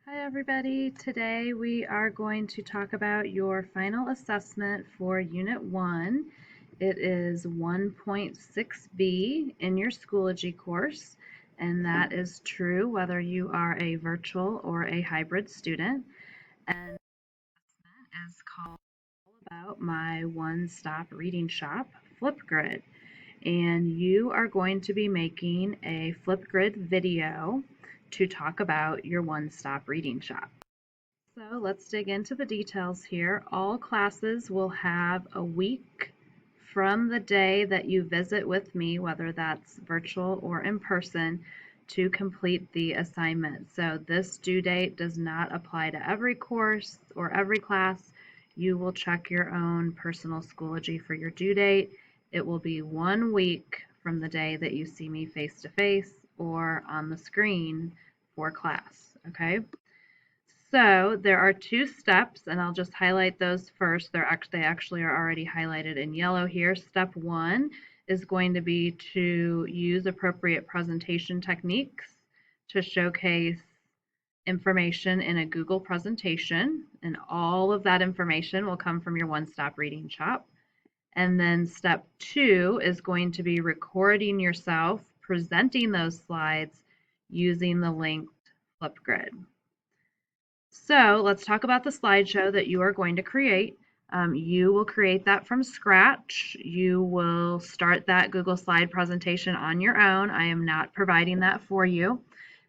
Hi everybody, today we are going to talk about your final assessment for Unit 1. It is 1.6b in your Schoology course, and that is true whether you are a virtual or a hybrid student. And the assessment is called All About My One-Stop Reading Shop, Flipgrid. And you are going to be making a Flipgrid video to talk about your one-stop reading shop. So let's dig into the details here. All classes will have a week from the day that you visit with me, whether that's virtual or in person, to complete the assignment. So this due date does not apply to every course or every class. You will check your own personal Schoology for your due date. It will be 1 week from the day that you see me face to face or on the screen for class, okay? So there are 2 steps, and I'll just highlight those first. They actually are already highlighted in yellow here. Step 1 is going to be to use appropriate presentation techniques to showcase information in a Google presentation, and all of that information will come from your one-stop reading shop. And then step 2 is going to be recording yourself presenting those slides using the linked Flipgrid. So let's talk about the slideshow that you are going to create. You will create that from scratch. You will start that Google slide presentation on your own. I am not providing that for you.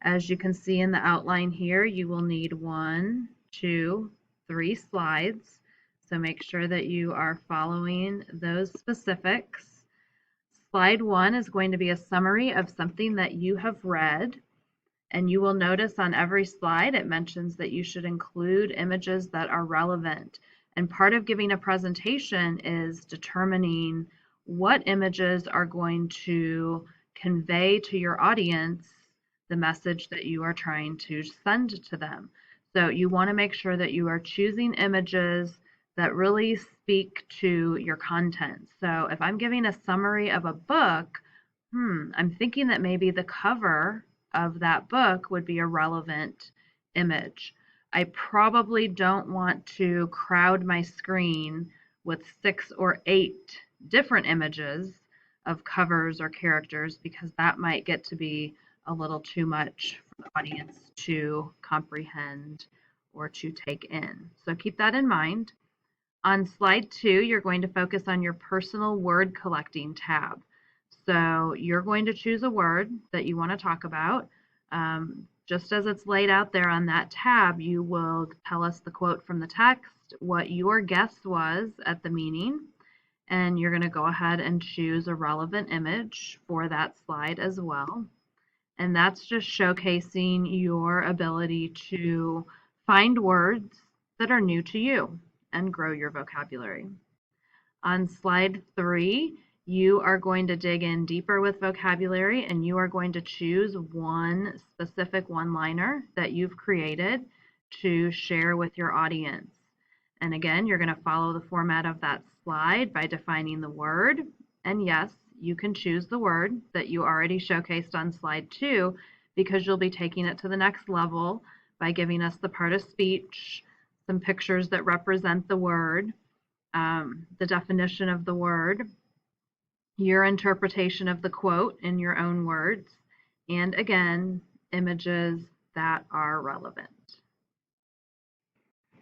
As you can see in the outline here, you will need 1, 2, 3 slides. So make sure that you are following those specifics. Slide 1 is going to be a summary of something that you have read. And you will notice on every slide it mentions that you should include images that are relevant. And part of giving a presentation is determining what images are going to convey to your audience the message that you are trying to send to them. So you want to make sure that you are choosing images that really speak to your content. So if I'm giving a summary of a book, I'm thinking that maybe the cover of that book would be a relevant image. I probably don't want to crowd my screen with 6 or 8 different images of covers or characters, because that might get to be a little too much for the audience to comprehend or to take in. So keep that in mind. On slide 2, you're going to focus on your personal word collecting tab. So you're going to choose a word that you want to talk about. Just as it's laid out there on that tab, you will tell us the quote from the text, what your guess was at the meaning, and you're going to go ahead and choose a relevant image for that slide as well. And that's just showcasing your ability to find words that are new to you and grow your vocabulary. On slide 3, you are going to dig in deeper with vocabulary, and you are going to choose one specific one-liner that you've created to share with your audience. And again, you're going to follow the format of that slide by defining the word. And yes, you can choose the word that you already showcased on slide 2, because you'll be taking it to the next level by giving us the part of speech, some pictures that represent the word, the definition of the word, your interpretation of the quote in your own words, and again, images that are relevant.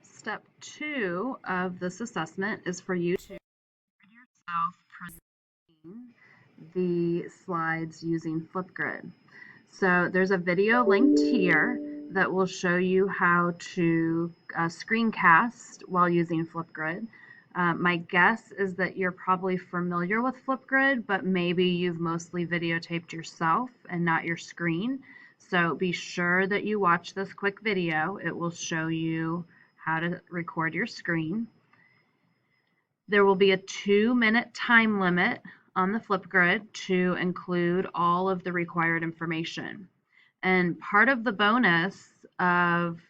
Step 2 of this assessment is for you to record yourself presenting the slides using Flipgrid. So there's a video linked here that will show you how to screencast while using Flipgrid. My guess is that you're probably familiar with Flipgrid, but maybe you've mostly videotaped yourself and not your screen. So be sure that you watch this quick video. It will show you how to record your screen. There will be a 2-minute time limit on the Flipgrid to include all of the required information. And part of the bonus of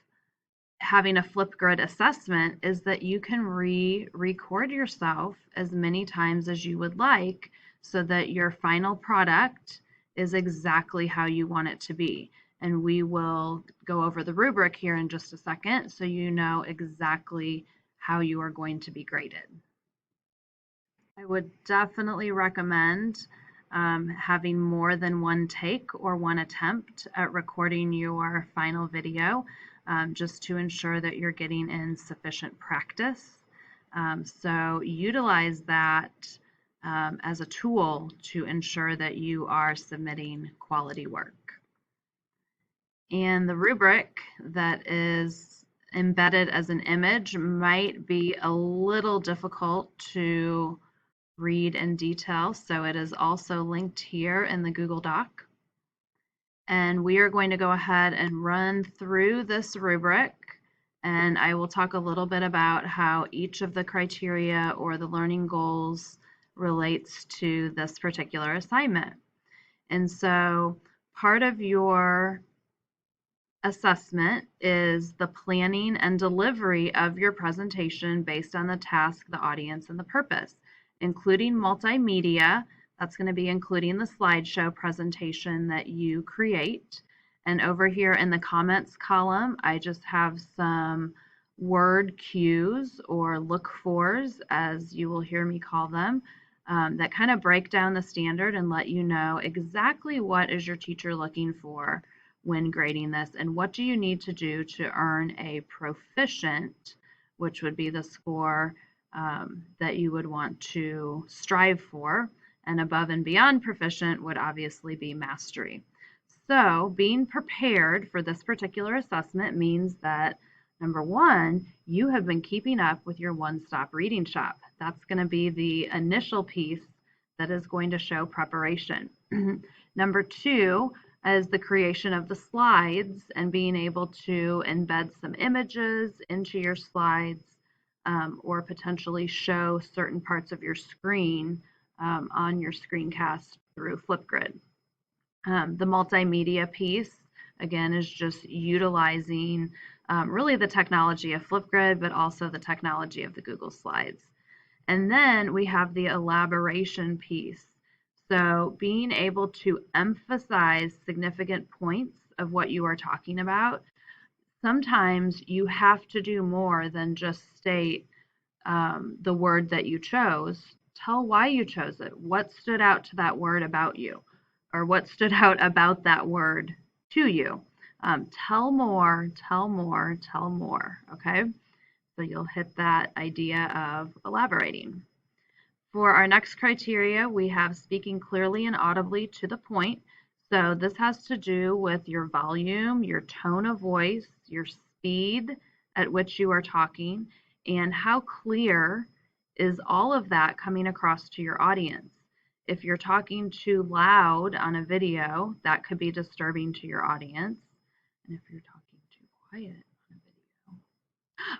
having a Flipgrid assessment is that you can re-record yourself as many times as you would like, so that your final product is exactly how you want it to be. and we will go over the rubric here in just a second so you know exactly how you are going to be graded. I would definitely recommend having more than one take or one attempt at recording your final video, just to ensure that you're getting in sufficient practice. So utilize that as a tool to ensure that you are submitting quality work. And the rubric that is embedded as an image might be a little difficult to read in detail, so it is also linked here in the Google Doc. And we are going to go ahead and run through this rubric, and I will talk a little bit about how each of the criteria or the learning goals relates to this particular assignment. And so part of your assessment is the planning and delivery of your presentation based on the task, the audience, and the purpose, including multimedia. That's going to be including the slideshow presentation that you create. And over here in the comments column, I just have some word cues or look fors, as you will hear me call them, that kind of break down the standard and let you know exactly what is your teacher looking for when grading this, and what do you need to do to earn a proficient, which would be the score that you would want to strive for, and above and beyond proficient would obviously be mastery. So being prepared for this particular assessment means that, number one, you have been keeping up with your one-stop reading shop. That's going to be the initial piece that is going to show preparation. Number two, as the creation of the slides and being able to embed some images into your slides, or potentially show certain parts of your screen on your screencast through Flipgrid. The multimedia piece, again, is just utilizing really the technology of Flipgrid, but also the technology of the Google Slides. And then we have the elaboration piece. So being able to emphasize significant points of what you are talking about. Sometimes you have to do more than just state the word that you chose. Tell why you chose it. What stood out to that word about you, or what stood out about that word to you. Tell more, tell more, tell more, okay? So you'll hit that idea of elaborating. For our next criteria, we have speaking clearly and audibly to the point. So this has to do with your volume, your tone of voice, your speed at which you are talking, and how clear is all of that coming across to your audience. If you're talking too loud on a video, that could be disturbing to your audience. And if you're talking too quiet,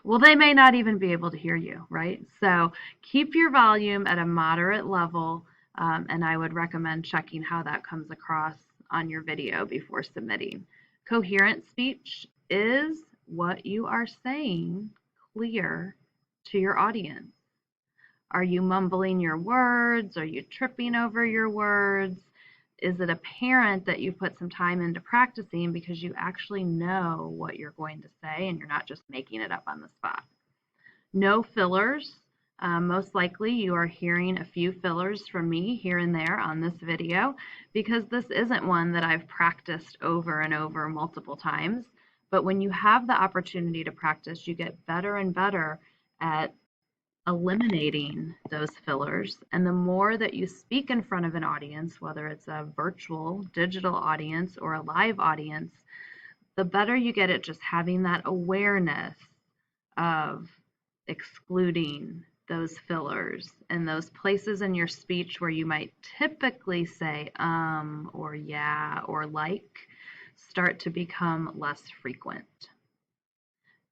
well, they may not even be able to hear you, right? So keep your volume at a moderate level, and I would recommend checking how that comes across on your video before submitting. Coherent speech is what you are saying clear to your audience. Are you mumbling your words? Are you tripping over your words? Is it apparent that you put some time into practicing because you actually know what you're going to say and you're not just making it up on the spot? No fillers. Most likely you are hearing a few fillers from me here and there on this video because this isn't one that I've practiced over and over multiple times. But when you have the opportunity to practice, you get better and better at eliminating those fillers. And the more that you speak in front of an audience, whether it's a virtual, digital audience or a live audience, the better you get at just having that awareness of excluding those fillers and those places in your speech where you might typically say or yeah or like start to become less frequent.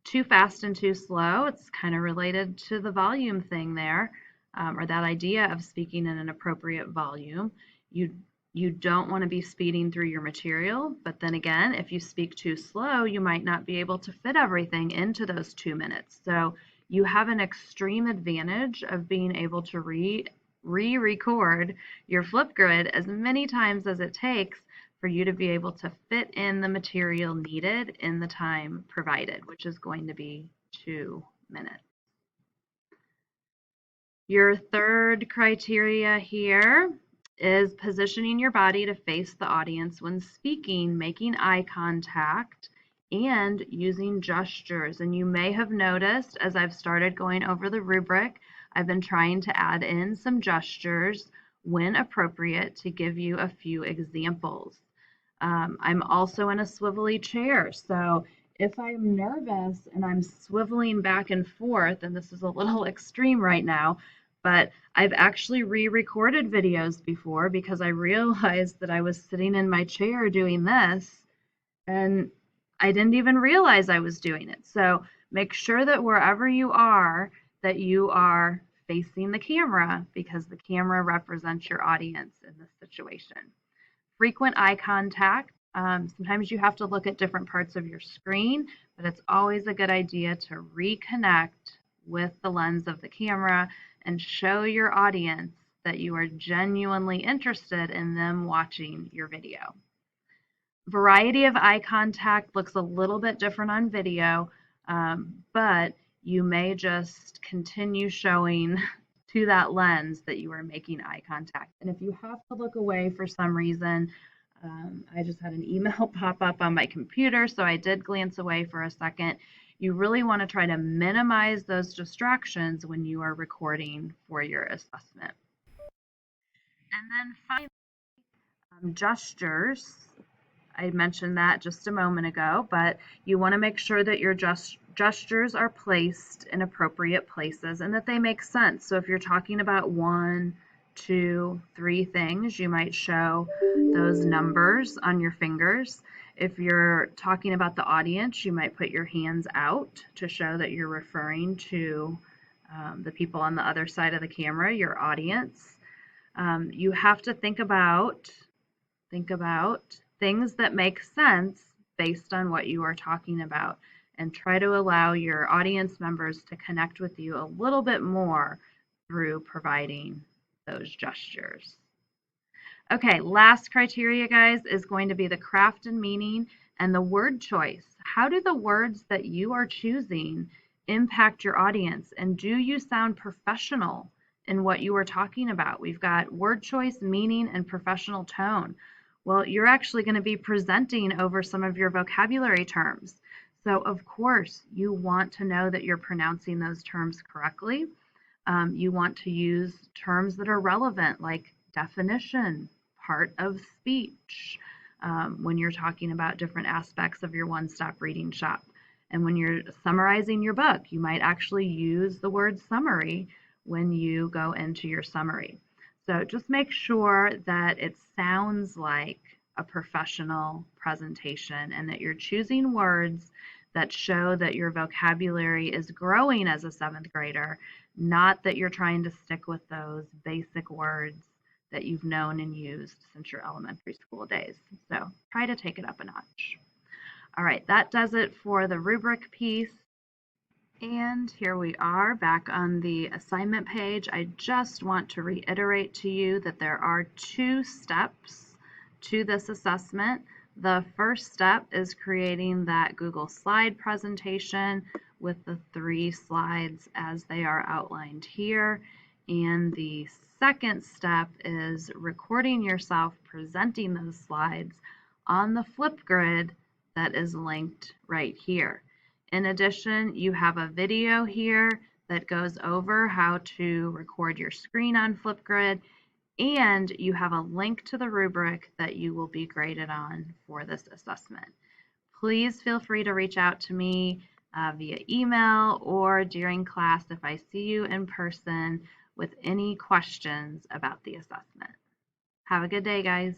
Too fast and too slow, it's kind of related to the volume thing there, or that idea of speaking in an appropriate volume. You don't want to be speeding through your material, but then again, if you speak too slow, you might not be able to fit everything into those 2 minutes. So you have an extreme advantage of being able to re-record your Flipgrid as many times as it takes for for you to be able to fit in the material needed in the time provided, which is going to be 2 minutes. Your third criteria here is positioning your body to face the audience when speaking, making eye contact, and using gestures. And you may have noticed as I've started going over the rubric, I've been trying to add in some gestures when appropriate to give you a few examples. I'm also in a swivelly chair, so if I'm nervous and I'm swiveling back and forth, and this is a little extreme right now, but I've actually re-recorded videos before because I realized that I was sitting in my chair doing this and I didn't even realize I was doing it. So make sure that wherever you are, that you are facing the camera because the camera represents your audience in this situation. Frequent eye contact. Sometimes you have to look at different parts of your screen, but it's always a good idea to reconnect with the lens of the camera and show your audience that you are genuinely interested in them watching your video. Variety of eye contact looks a little bit different on video, but you may just continue showing to that lens that you are making eye contact. And if you have to look away for some reason, I just had an email pop up on my computer, so I did glance away for a second. You really want to try to minimize those distractions when you are recording for your assessment. And then finally, gestures. I mentioned that just a moment ago, but you want to make sure that your gestures are placed in appropriate places and that they make sense. So if you're talking about 1, 2, 3 things, you might show those numbers on your fingers. If you're talking about the audience, you might put your hands out to show that you're referring to the people on the other side of the camera, your audience. You have to think about things that make sense based on what you are talking about and try to allow your audience members to connect with you a little bit more through providing those gestures. Okay, last criteria, guys, is going to be the craft and meaning and the word choice. How do the words that you are choosing impact your audience? And do you sound professional in what you are talking about? We've got word choice, meaning, and professional tone. Well, you're actually going to be presenting over some of your vocabulary terms. So, of course, you want to know that you're pronouncing those terms correctly. You want to use terms that are relevant, like definition, part of speech, when you're talking about different aspects of your one-stop reading shop. And when you're summarizing your book, you might actually use the word summary when you go into your summary. So just make sure that it sounds like a professional presentation and that you're choosing words that show that your vocabulary is growing as a 7th grader, not that you're trying to stick with those basic words that you've known and used since your elementary school days. So try to take it up a notch. All right, that does it for the rubric piece. And here we are back on the assignment page. I just want to reiterate to you that there are 2 steps to this assessment. The first step is creating that Google slide presentation with the 3 slides as they are outlined here. And the second step is recording yourself presenting those slides on the Flipgrid that is linked right here. In addition, you have a video here that goes over how to record your screen on Flipgrid, and you have a link to the rubric that you will be graded on for this assessment. Please feel free to reach out to me via email or during class if I see you in person with any questions about the assessment. Have a good day, guys.